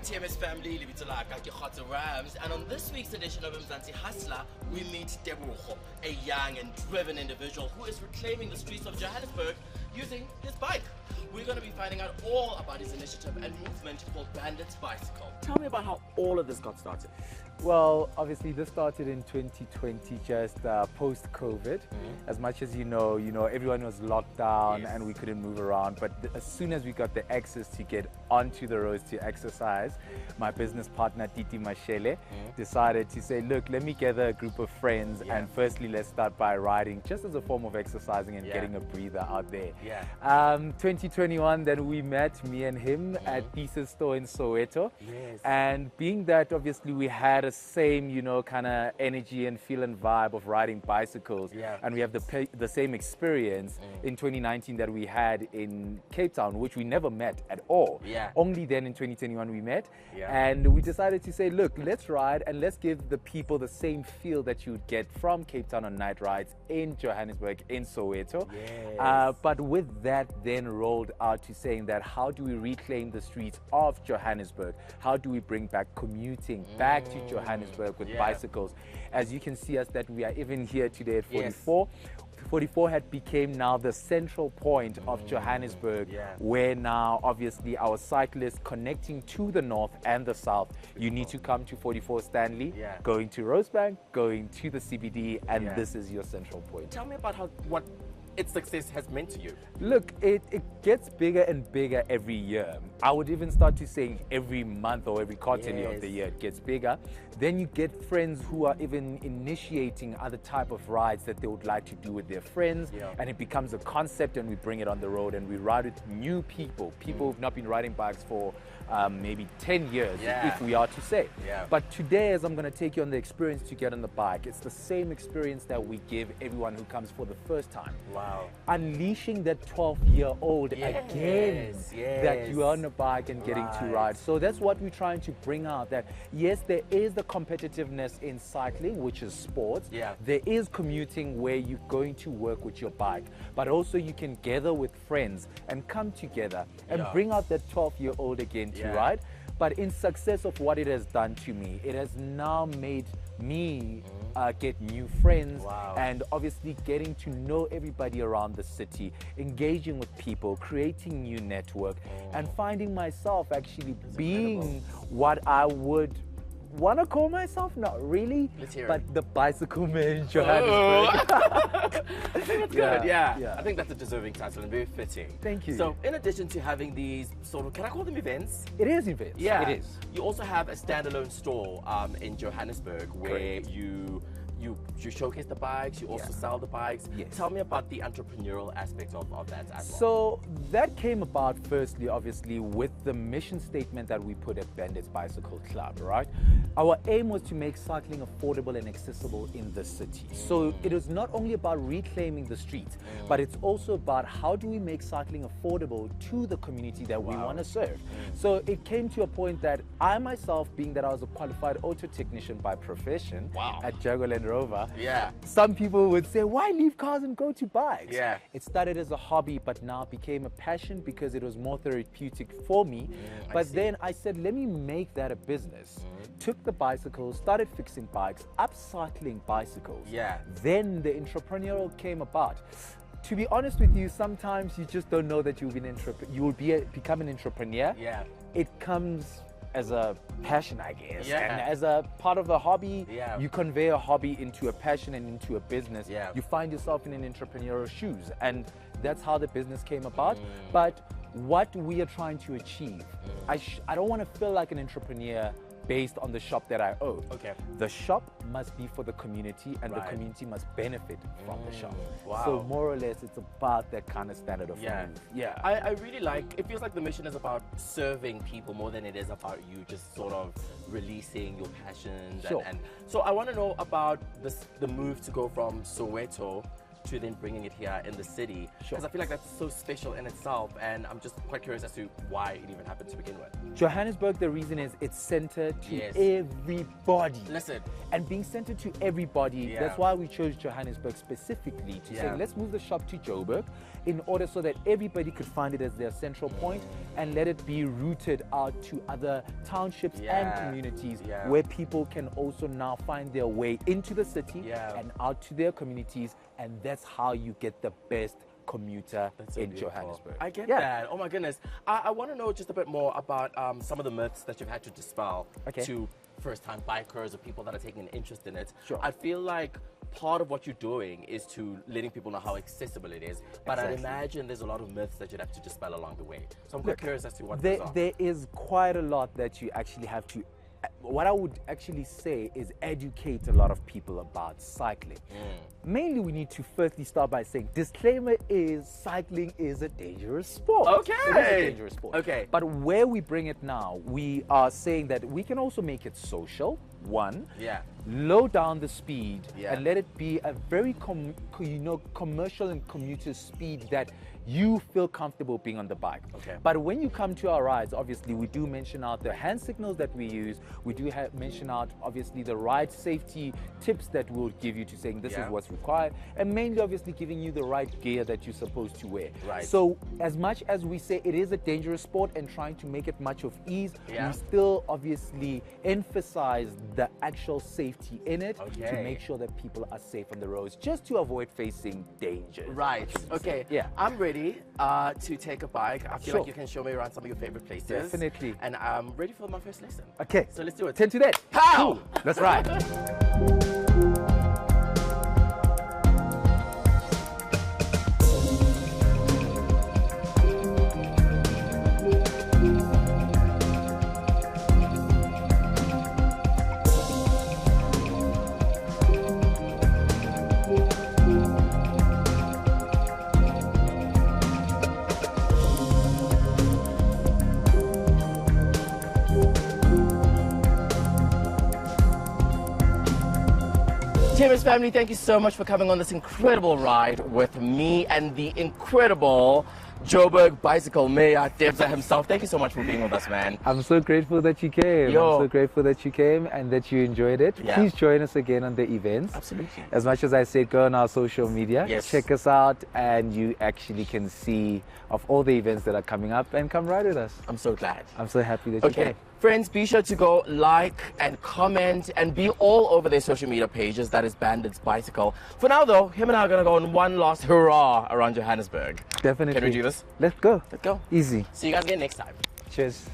TMS family, Khotso Rams, and on this week's edition of Mzansi Hustler, we meet Tebogo, a young and driven individual who is reclaiming the streets of Johannesburg using his bike. We're going to be finding out all about his initiative and movement called Banditz Bicycle. Tell me about how all of this got started. Well, obviously this started in 2020, just post-COVID. As much as you know, everyone was locked down and we couldn't move around. But as soon as we got the access to get onto the roads to exercise, my business partner Titi Mashele decided to say, look, let me gather a group of friends and firstly let's start by riding just as a form of exercising and getting a breather out there. 2021 then we met, me and him, at Thesis store in Soweto. And being that obviously we had a same, kind of energy and feel and vibe of riding bicycles, and we have the same experience in 2019 that we had in Cape Town, which we never met at all. Only then in 2021 we met, and we decided to say, look, let's ride and let's give the people the same feel that you would get from Cape Town on night rides in Johannesburg, in Soweto. But with that then rolled out to saying that how do we reclaim the streets of Johannesburg? How do we bring back commuting back to Johannesburg with bicycles? As you can see us that we are even here today at 44. 44 had became now the central point of Johannesburg, where now obviously our cyclists connecting to the north and the south, you need to come to 44 Stanley, going to Rosebank, going to the CBD, and this is your central point. Tell me about what its success has meant to you. Look, it gets bigger and bigger every year. I would even start to say every month or every quarterly of the year it gets bigger. Then you get friends who are even initiating other type of rides that they would like to do with their friends, and it becomes a concept and we bring it on the road and we ride with new people who've not been riding bikes for maybe 10 years, if we are to say. But today, as I'm going to take you on the experience to get on the bike, it's the same experience that we give everyone who comes for the first time. Unleashing that 12-year-old again, that you are on a bike and getting to ride. So that's what we're trying to bring out, that yes, there is the competitiveness in cycling, which is sports. There is commuting where you're going to work with your bike, but also you can gather with friends and come together and bring out that 12-year-old again to ride. But in success of what it has done to me, it has now made me get new friends and obviously getting to know everybody around the city, engaging with people, creating new network, and finding myself actually being what I would want to call myself, not really, but the bicycle man in Johannesburg. I think that's good, I think that's a deserving title and very fitting. Thank you. So in addition to having these sort of, can I call them events? It is events, it is. You also have a standalone store in Johannesburg where you showcase the bikes, you also sell the bikes. Tell me about the entrepreneurial aspect of that as well. So that came about firstly, obviously, with the mission statement that we put at Banditz Bicycle Club, right? Our aim was to make cycling affordable and accessible in the city. So it was not only about reclaiming the streets, but it's also about how do we make cycling affordable to the community that we want to serve. So it came to a point that I myself, being that I was a qualified auto technician by profession at Jaguar Land Rover, some people would say, why leave cars and go to bikes? It started as a hobby, but now became a passion because it was more therapeutic for me. But then I said, let me make that a business. Took the bicycles, started fixing bikes, upcycling bicycles. Then the entrepreneurial came about. To be honest with you, sometimes you just don't know that you will become an entrepreneur. It comes as a passion, I guess, and as a part of a hobby, you convey a hobby into a passion and into a business. You find yourself in an entrepreneurial shoes, and that's how the business came about. But what we are trying to achieve, I don't want to feel like an entrepreneur based on the shop that I own. The shop must be for the community, and the community must benefit from the shop. So more or less, it's about that kind of standard of living. I really like, it feels like the mission is about serving people more than it is about you just sort of releasing your passions. And so I want to know about the move to go from Soweto to then bringing it here in the city? Sure. Because I feel like that's so special in itself, and I'm just quite curious as to why it even happened to begin with. Johannesburg, the reason is it's centered to Yes. everybody. Listen. And being centered to everybody, that's why we chose Johannesburg specifically to say, let's move the shop to Joburg in order so that everybody could find it as their central point and let it be routed out to other townships and communities where people can also now find their way into the city and out to their communities, and that's how you get the best commuter in Johannesburg. I get that. Oh my goodness. I want to know just a bit more about some of the myths that you've had to dispel to first-time bikers or people that are taking an interest in it. Sure. I feel like part of what you're doing is to letting people know how accessible it is, but I'd imagine there's a lot of myths that you'd have to dispel along the way. So I'm quite curious as to what those are. There is quite a lot that you actually have to, what I would actually say is educate a lot of people about cycling. Mainly we need to firstly start by saying, disclaimer is cycling is a dangerous sport. Okay. It is a dangerous sport. Okay. But where we bring it now, we are saying that we can also make it social, one. Low down the speed and let it be a very commercial and commuter speed that you feel comfortable being on the bike. But when you come to our rides, obviously we do mention out the hand signals that we use. We do mention out obviously the ride safety tips that we'll give you to saying this is what's required, and mainly obviously giving you the right gear that you're supposed to wear. So as much as we say it is a dangerous sport and trying to make it much of ease, we still obviously emphasize the actual safety in it to make sure that people are safe on the roads, just to avoid facing danger. Okay. I'm ready to take a bike. I feel like you can show me around some of your favorite places. Definitely. And I'm ready for my first lesson. Okay. So let's do it. 10 to that. How? Cool. Let's ride. Chambers family, thank you so much for coming on this incredible ride with me and the incredible Joburg bicycle mayor, Tebza himself. Thank you so much for being with us, man. I'm so grateful that you came. I'm so grateful that you came and that you enjoyed it. Please join us again on the events. Absolutely. As much as I said, go on our social media. Check us out, and you actually can see of all the events that are coming up, and come ride with us. I'm so glad. I'm so happy that you came. Friends, be sure to go like and comment and be all over their social media pages. That is Banditz Bicycle. For now, though, him and I are going to go on one last hurrah around Johannesburg. Definitely. Can we do this? Let's go. Let's go. Easy. See you guys again next time. Cheers.